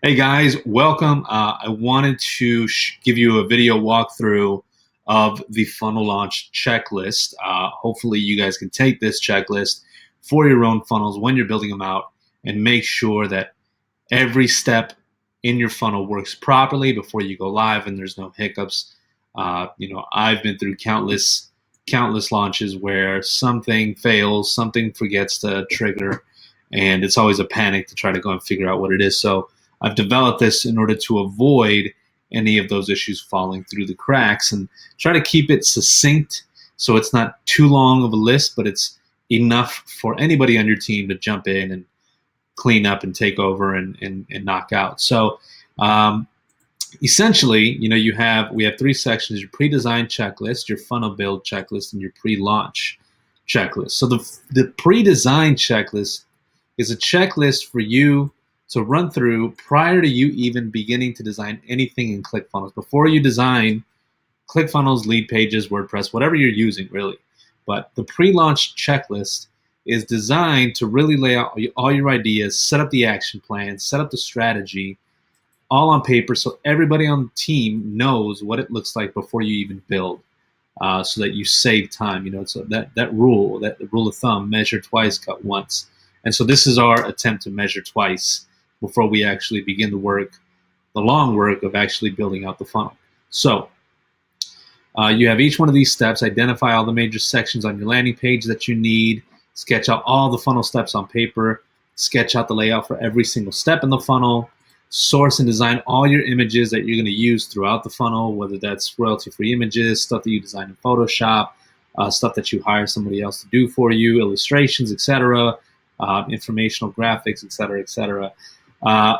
Hey guys, welcome. I wanted to give you a video walkthrough of the funnel launch checklist. Hopefully, you guys can take this checklist for your own funnels when you're building them out and make sure that every step in your funnel works properly before you go live and there's no hiccups. I've been through countless launches where something fails, something forgets to trigger, and it's always a panic to try to go and figure out what it is. So I've developed this in order to avoid any of those issues falling through the cracks and try to keep it succinct so it's not too long of a list, but it's enough for anybody on your team to jump in and clean up and take over and knock out. So essentially, we have three sections: your pre-designed checklist, your funnel build checklist, and your pre-launch checklist. So the pre-designed checklist is a checklist for you to run through prior to you even beginning to design anything in ClickFunnels. Before you design ClickFunnels, lead pages, WordPress, whatever you're using, really. But the pre-launch checklist is designed to really lay out all your ideas, set up the action plan, set up the strategy, all on paper, so everybody on the team knows what it looks like before you even build, so that you save time. It's that rule, the rule of thumb: measure twice, cut once. And so this is our attempt to measure twice before we actually begin the long work of actually building out the funnel. So you have each one of these steps: identify all the major sections on your landing page that you need, sketch out all the funnel steps on paper, sketch out the layout for every single step in the funnel, source and design all your images that you're going to use throughout the funnel, whether that's royalty-free images, stuff that you design in Photoshop, stuff that you hire somebody else to do for you, illustrations, etc., informational graphics, etc., etc.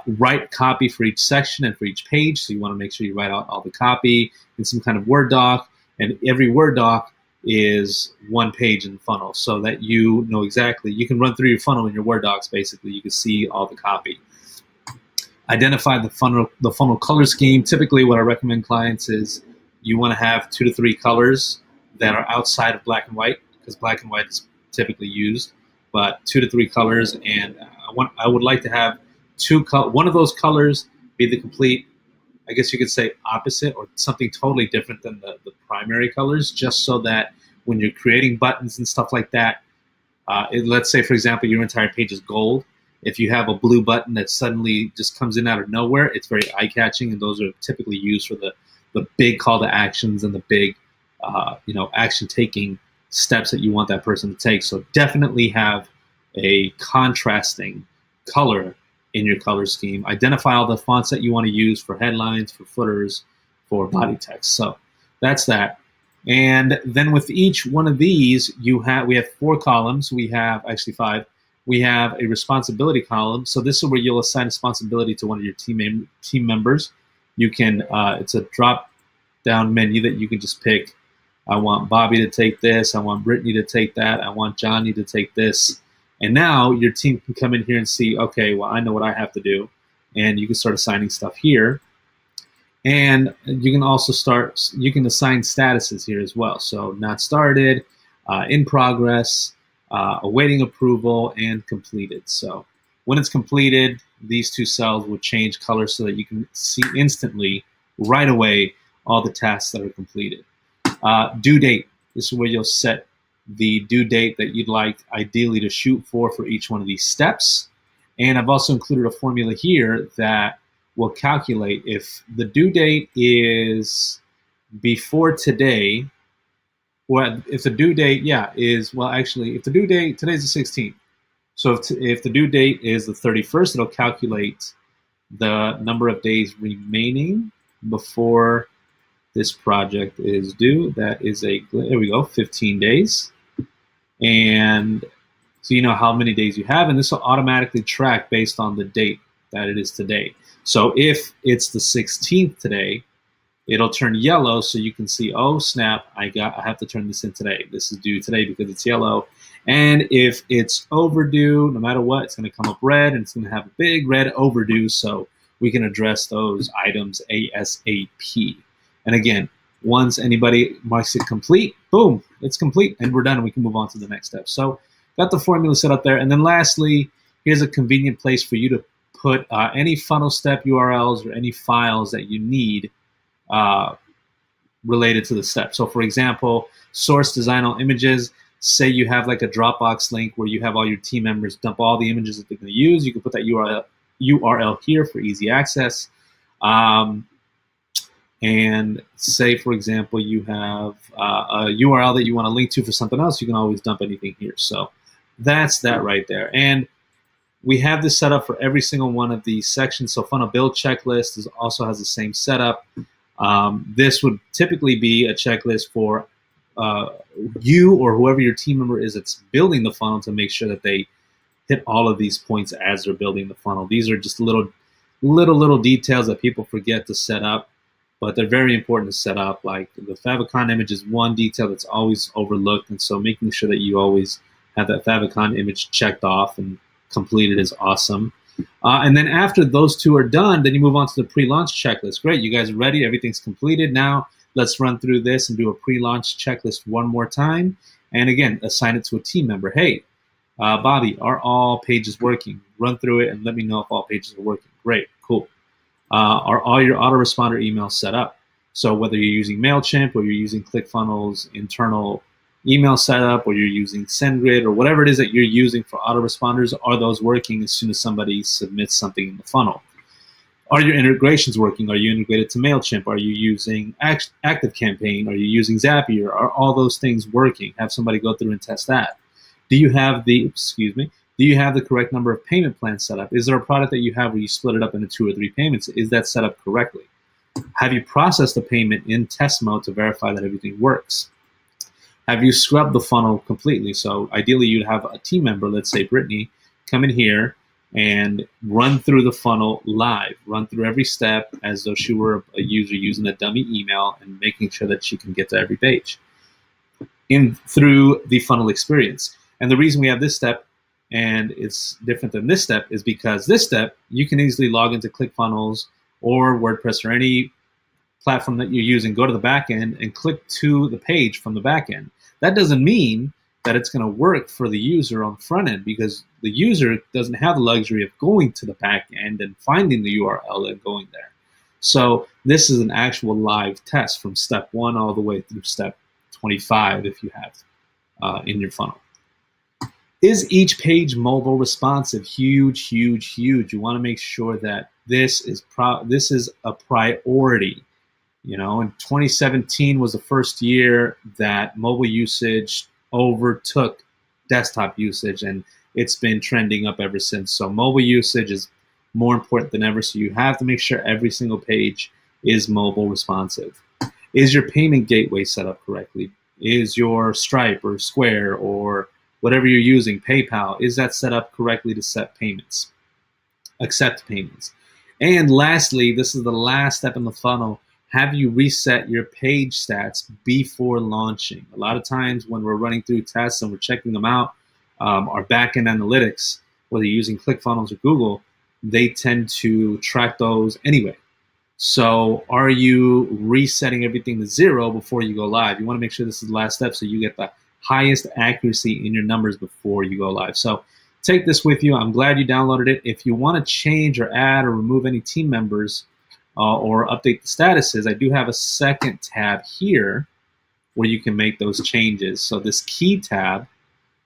Write copy for each section and for each page. So you want to make sure you write out all the copy in some kind of Word doc, and every Word doc is one page in the funnel, so that you know exactly. You can run through your funnel in your Word docs. Basically, you can see all the copy. Identify the funnel color scheme. Typically, what I recommend clients is you want to have 2 to 3 colors that are outside of black and white, because black and white is typically used, but 2 to 3 colors. And I would like to have one of those colors be the complete, I guess you could say, opposite, or something totally different than the primary colors, just so that when you're creating buttons and stuff like that, let's say, for example, your entire page is gold. If you have a blue button that suddenly just comes in out of nowhere, it's very eye-catching, and those are typically used for the big call to actions and the big action-taking steps that you want that person to take. So definitely have a contrasting color in your color scheme. Identify all the fonts that you want to use for headlines, for footers, for body text. So that's that. And then with each one of these, we have 4 columns. We have actually 5. We have a responsibility column. So this is where you'll assign responsibility to one of your team members. You can, it's a drop-down menu that you can just pick. I want Bobby to take this. I want Brittany to take that. I want Johnny to take this. And now your team can come in here and see, okay, well, I know what I have to do. And you can start assigning stuff here. And you can also you can assign statuses here as well. So not started, in progress, awaiting approval, and completed. So when it's completed, these 2 cells will change color so that you can see instantly, right away, all the tasks that are completed. Due date. This is where you'll set the due date that you'd like ideally to shoot for each one of these steps. And I've also included a formula here that will calculate if the due date is before today. Well, if the due date, if the due date, today's the 16th. So if the due date is the 31st, it'll calculate the number of days remaining before this project is due. That is there we go, 15 days. And so you know how many days you have, and this will automatically track based on the date that it is today. So if it's the 16th today, it'll turn yellow, so you can see, oh snap, I have to turn this in today. This is due today because it's yellow. And if it's overdue, no matter what, it's going to come up red, and it's going to have a big red overdue, so we can address those items ASAP. And again, once anybody marks it complete, boom, it's complete, and we're done, and we can move on to the next step. So got the formula set up there. And then lastly, here's a convenient place for you to put any funnel step URLs or any files that you need related to the step. So for example, source design all images. Say you have like a Dropbox link where you have all your team members dump all the images that they're going to use. You can put that URL here for easy access. And say, for example, you have a URL that you want to link to for something else, you can always dump anything here. So that's that right there. And we have this set up for every single one of these sections. So funnel build checklist also has the same setup. This would typically be a checklist for you or whoever your team member is that's building the funnel to make sure that they hit all of these points as they're building the funnel. These are just little details that people forget to set up, but they're very important to set up. Like the favicon image is one detail that's always overlooked, and so making sure that you always have that favicon image checked off and completed is awesome. And then after those two are done, then you move on to the pre-launch checklist. Great, you guys are ready, everything's completed. Now let's run through this and do a pre-launch checklist one more time. And again, assign it to a team member. Hey, Bobby, are all pages working? Run through it and let me know if all pages are working. Great, cool. Are all your autoresponder emails set up? So whether you're using MailChimp or you're using ClickFunnels internal email setup, or you're using SendGrid, or whatever it is that you're using for autoresponders, are those working as soon as somebody submits something in the funnel? Are your integrations working? Are you integrated to MailChimp? Are you using ActiveCampaign? Are you using Zapier? Are all those things working? Have somebody go through and test that. Do you have the correct number of payment plans set up? Is there a product that you have where you split it up into 2 or 3 payments? Is that set up correctly? Have you processed the payment in test mode to verify that everything works? Have you scrubbed the funnel completely? So ideally you'd have a team member, let's say Brittany, come in here and run through the funnel live, run through every step as though she were a user using a dummy email and making sure that she can get to every page through the funnel experience. And the reason we have this step and it's different than this step is because this step, you can easily log into ClickFunnels or WordPress or any platform that you're using, go to the back end and click to the page from the back end. That doesn't mean that it's going to work for the user on the front end, because the user doesn't have the luxury of going to the back end and finding the URL and going there. So this is an actual live test from step 1 all the way through step 25 if you have in your funnel. Is each page mobile responsive? Huge, huge, huge. You want to make sure that this is a priority. You know, in 2017 was the first year that mobile usage overtook desktop usage, and it's been trending up ever since. So mobile usage is more important than ever. So you have to make sure every single page is mobile responsive. Is your payment gateway set up correctly? Is your Stripe or Square or whatever you're using, PayPal, is that set up correctly to accept payments? And lastly, this is the last step in the funnel. Have you reset your page stats before launching? A lot of times when we're running through tests and we're checking them out, our backend analytics, whether you're using ClickFunnels or Google, they tend to track those anyway. So are you resetting everything to 0 before you go live? You want to make sure this is the last step so you get the highest accuracy in your numbers before you go live. So take this with you. I'm glad you downloaded it. If you want to change or add or remove any team members or update the statuses, I do have a second tab here where you can make those changes. So this key tab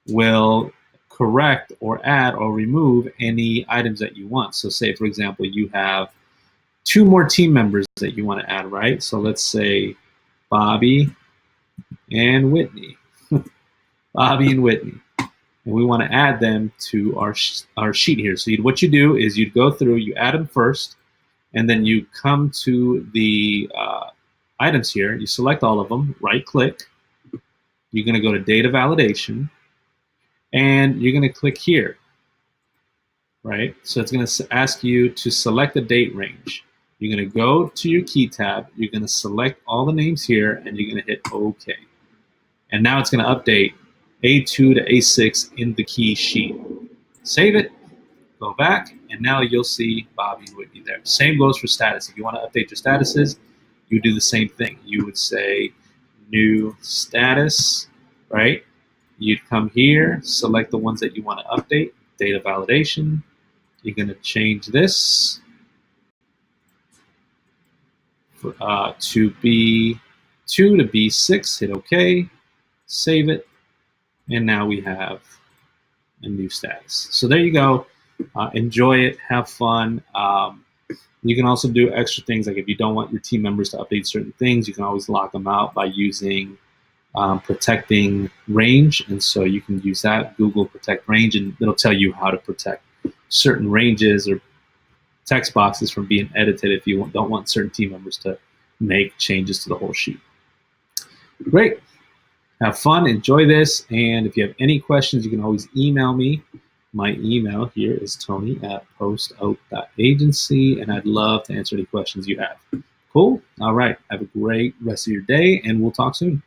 will correct or add or remove any items that you want. So say, for example, you have 2 more team members that you want to add, right? So let's say Bobby and Whitney. Bobby and Whitney. And we want to add them to our sheet here. So what you do is you'd go through, you add them first, and then you come to the items here. You select all of them, right-click. You're going to go to data validation, and you're going to click here, right? So it's going to ask you to select a date range. You're going to go to your key tab. You're going to select all the names here, and you're going to hit OK. And now it's going to update A2 to A6 in the key sheet. Save it, go back, and now you'll see Bobby and Whitney there. Same goes for status. If you want to update your statuses, you do the same thing. You would say new status, right? You'd come here, select the ones that you want to update, data validation, You're going to change this to B2 to B6. Hit OK. Save it. And now we have a new status. So there you go. Enjoy it. Have fun. You can also do extra things, like if you don't want your team members to update certain things, you can always lock them out by using protecting range. And so you can use that, Google protect range, and it'll tell you how to protect certain ranges or text boxes from being edited if you don't want certain team members to make changes to the whole sheet. Great. Have fun. Enjoy this. And if you have any questions, you can always email me. My email here is tony@postoak.agency, and I'd love to answer any questions you have. Cool? All right. Have a great rest of your day, and we'll talk soon.